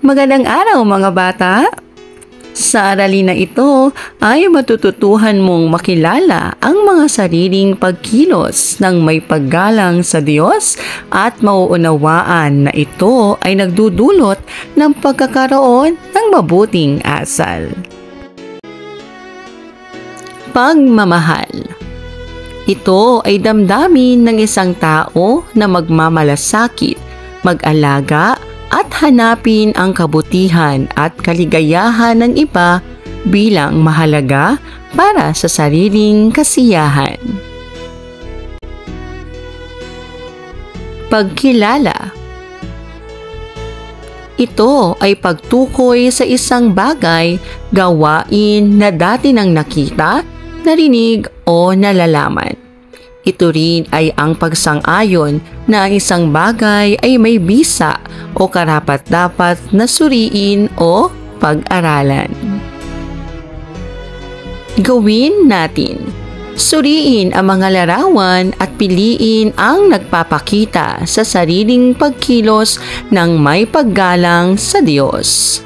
Magandang araw mga bata! Sa aralin na ito ay matututuhan mong makilala ang mga sariling pagkilos ng may paggalang sa Diyos at mauunawaan na ito ay nagdudulot ng pagkakaroon ng mabuting asal. Pagmamahal. Ito ay damdamin ng isang tao na magmamalasakit, mag-alaga, at hanapin ang kabutihan at kaligayahan ng iba bilang mahalaga para sa sariling kasiyahan. Pagkilala. Ito ay pagtukoy sa isang bagay, gawain na dati nang nakita, narinig o nalalaman. Ito rin ay ang pagsang-ayon na ang isang bagay ay may bisa o karapat-dapat na suriin o pag-aralan. Gawin natin. Suriin ang mga larawan at piliin ang nagpapakita sa sariling pagkilos ng may paggalang sa Diyos.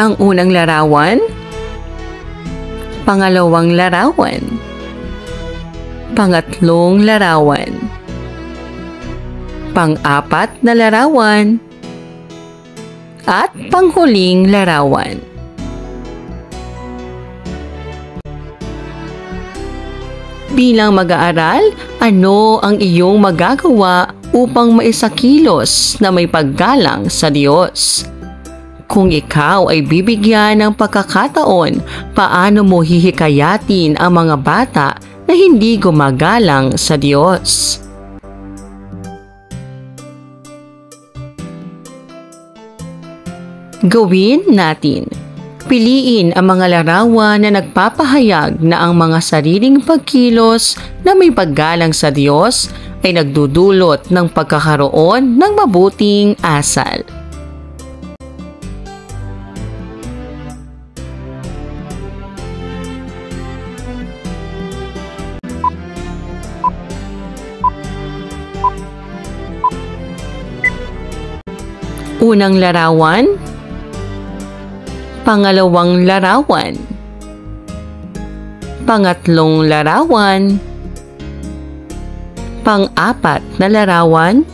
Ang unang larawan, pangalawang larawan, pangatlong larawan, pang-apat na larawan, at panghuling larawan. Bilang mag-aaral, ano ang iyong magagawa upang maisakilos na may paggalang sa Diyos? Kung ikaw ay bibigyan ng pagkakataon, paano mo hihikayatin ang mga bata na hindi gumagalang sa Diyos? Gawin natin. Piliin ang mga larawan na nagpapahayag na ang mga sariling pagkilos na may paggalang sa Diyos ay nagdudulot ng pagkakaroon ng mabuting asal. Unang larawan, pangalawang larawan, pangatlong larawan, pang-apat na larawan,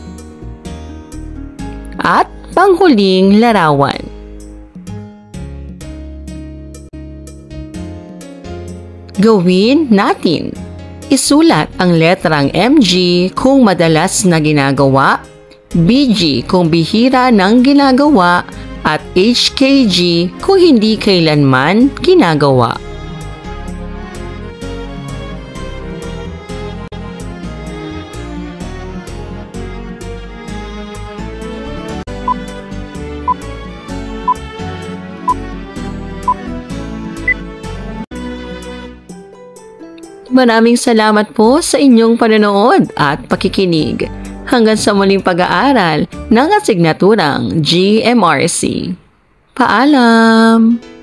at panghuling larawan. Gawin natin. Isulat ang letrang MG kung madalas na ginagawa, BG kung bihira nang ginagawa, at HKG kung hindi kailanman ginagawa. Maraming salamat po sa inyong panonood at pakikinig. Hanggang sa muling pag-aaral ng asignaturang GMRC. Paalam!